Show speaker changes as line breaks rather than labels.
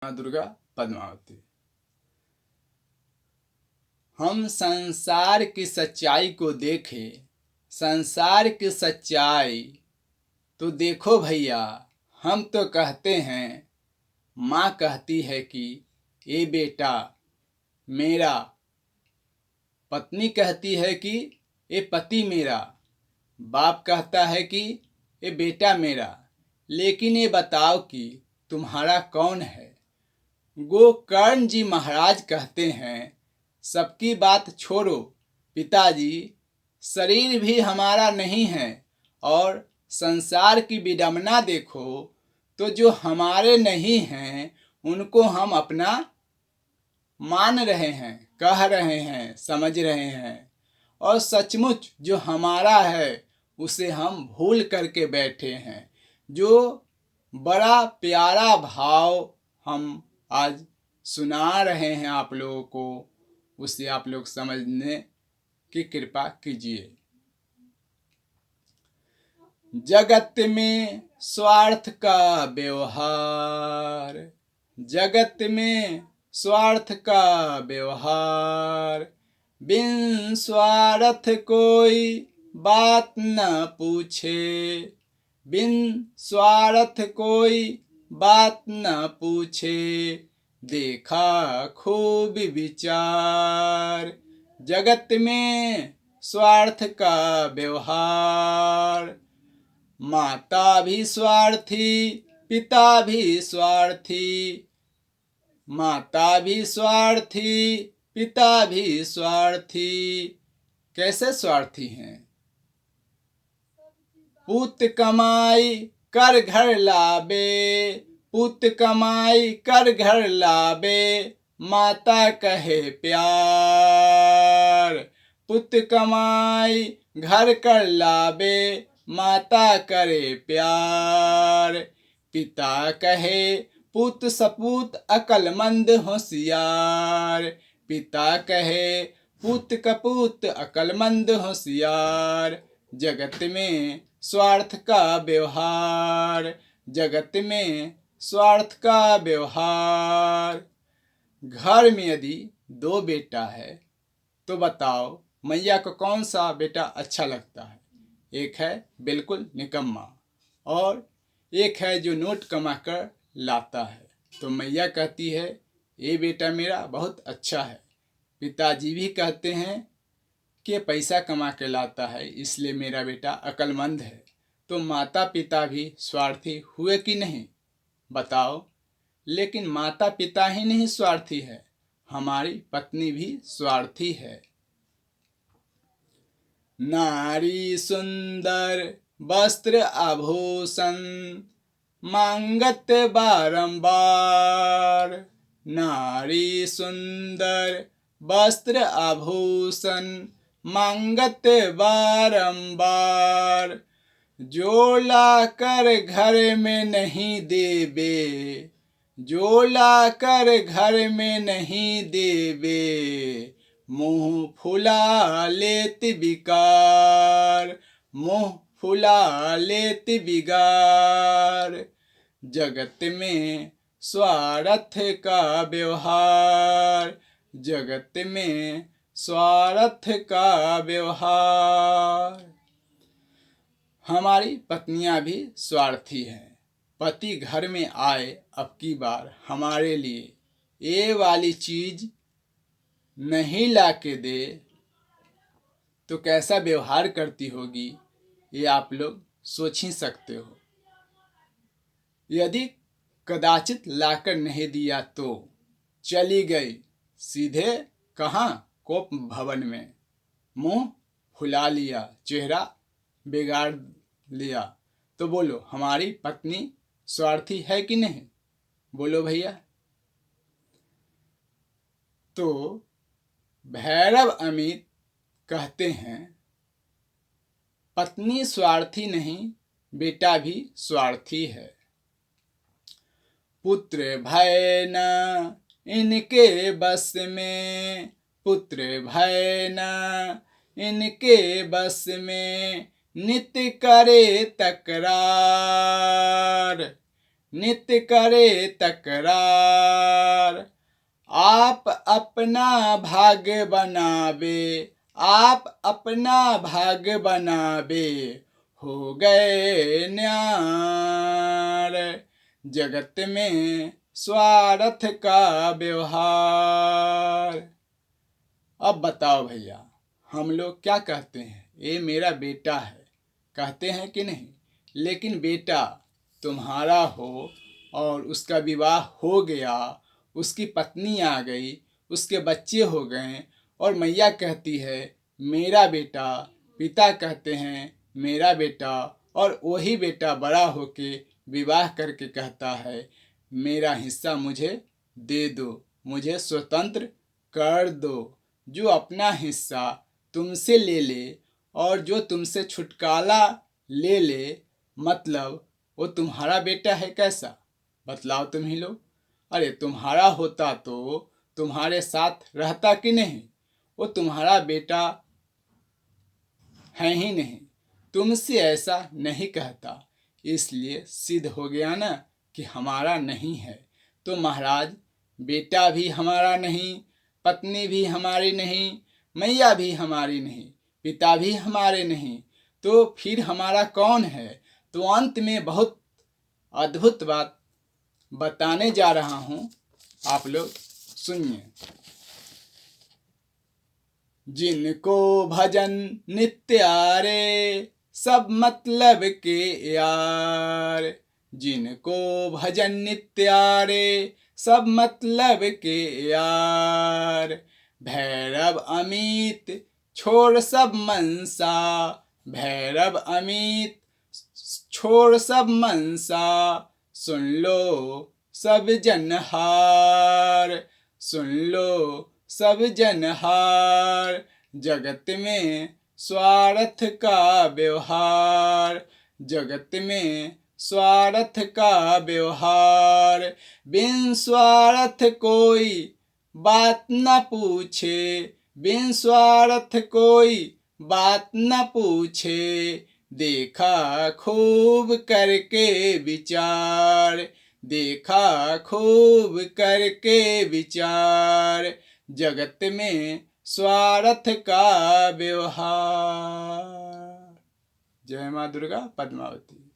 माँ दुर्गा पद्मावती। हम संसार की सच्चाई को देखें, संसार की सच्चाई तो देखो भैया। हम तो कहते हैं, माँ कहती है कि ए बेटा मेरा, पत्नी कहती है कि ए पति मेरा, बाप कहता है कि ए बेटा मेरा। लेकिन ये बताओ कि तुम्हारा कौन है? गोकर्ण जी महाराज कहते हैं, सबकी बात छोड़ो पिताजी, शरीर भी हमारा नहीं है और संसार की विडंबना देखो तो जो हमारे नहीं हैं उनको हम अपना मान रहे हैं, कह रहे हैं, समझ रहे हैं, और सचमुच जो हमारा है उसे हम भूल करके बैठे हैं। जो बड़ा प्यारा भाव हम आज सुना रहे हैं आप लोगों को, उसे आप लोग समझने की कृपा कीजिए। जगत में स्वार्थ का व्यवहार, जगत में स्वार्थ का व्यवहार, बिन स्वार्थ कोई बात न पूछे, बिन स्वार्थ कोई बात न पूछे, देखा खूब विचार। जगत में स्वार्थ का व्यवहार, माता भी स्वार्थी, पिता भी स्वार्थी, माता भी स्वार्थी, पिता भी स्वार्थी। कैसे स्वार्थी हैं? पुत कमाई कर घर लावे, पुत कमाई कर घर लावे, माता कहे प्यार। पुत कमाई घर कर लावे, माता करे प्यार। पिता कहे पुत सपूत अकलमंद होशियार, पिता कहे पुत कपूत अकलमंद होशियार। जगत में स्वार्थ का व्यवहार, जगत में स्वार्थ का व्यवहार। घर में यदि दो बेटा है तो बताओ मैया को कौन सा बेटा अच्छा लगता है? एक है बिल्कुल निकम्मा और एक है जो नोट कमा कर लाता है। तो मैया कहती है ये बेटा मेरा बहुत अच्छा है। पिताजी भी कहते हैं कि पैसा कमा के लाता है इसलिए मेरा बेटा अक्लमंद है। तो माता पिता भी स्वार्थी हुए कि नहीं? बताओ। लेकिन माता पिता ही नहीं स्वार्थी है, हमारी पत्नी भी स्वार्थी है। नारी सुंदर वस्त्र आभूषण मांगत बारंबार, नारी सुंदर वस्त्र आभूषण मांगत बारंबार। जो लाकर घर में नहीं देवे, जो लाकर घर में नहीं देवे, मुँह फुला लेत बिकार, मुँह फुला लेत बिगार। जगत में स्वार्थ का व्यवहार, जगत में स्वार्थ का व्यवहार। हमारी पत्नियां भी स्वार्थी हैं। पति घर में आए अब की बार हमारे लिए ये वाली चीज नहीं ला के दे तो कैसा व्यवहार करती होगी, ये आप लोग सोच ही सकते हो। यदि कदाचित लाकर नहीं दिया तो चली गई सीधे कहाँ? कोप भवन में। मुंह फुला लिया, चेहरा बिगाड़ लिया। तो बोलो हमारी पत्नी स्वार्थी है कि नहीं? बोलो भैया। तो भैरव अमित कहते हैं, पत्नी स्वार्थी नहीं, बेटा भी स्वार्थी है। पुत्र भय न इनके बस में, पुत्र भय न इनके बस में, नित करे तकरार, नित्य करे तकरार। आप अपना भाग्य बनावे, आप अपना भाग्य बनावे, हो गए न्यार। जगत में स्वार्थ का व्यवहार। अब बताओ भैया, हम लोग क्या कहते हैं? ये मेरा बेटा है, कहते हैं कि नहीं? लेकिन बेटा तुम्हारा हो और उसका विवाह हो गया, उसकी पत्नी आ गई, उसके बच्चे हो गए, और मैया कहती है मेरा बेटा, पिता कहते हैं मेरा बेटा, और वही बेटा बड़ा होके विवाह करके कहता है मेरा हिस्सा मुझे दे दो, मुझे स्वतंत्र कर दो। जो अपना हिस्सा तुमसे ले ले और जो तुमसे छुटकारा ले ले, मतलब वो तुम्हारा बेटा है कैसा? बतलाओ तुम ही लोग। अरे तुम्हारा होता तो तुम्हारे साथ रहता कि नहीं? वो तुम्हारा बेटा है ही नहीं, तुमसे ऐसा नहीं कहता, इसलिए सिद्ध हो गया ना कि हमारा नहीं है। तो महाराज, बेटा भी हमारा नहीं, पत्नी भी हमारी नहीं, मैया भी हमारी नहीं, पिता भी हमारे नहीं, तो फिर हमारा कौन है? तो अंत में बहुत अद्भुत बात बताने जा रहा हूँ, आप लोग सुनिए। जिनको भजन नित्य आरे, सब मतलब के यार। जिनको भजन नित्य आरे, सब मतलब के यार। भैरव अमित छोड़ सब मनसा, भैरव अमित छोड़ सब मनसा। सुन लो सब जनहार, सुन लो सब जनहार। जगत में स्वार्थ का व्यवहार, जगत में स्वार्थ का व्यवहार। बिन स्वार्थ कोई बात न पूछे, बिन स्वार्थ कोई बात न पूछे। देखा खूब करके विचार, देखा खूब करके विचार। जगत में स्वार्थ का व्यवहार। जय माँ दुर्गा पद्मावती।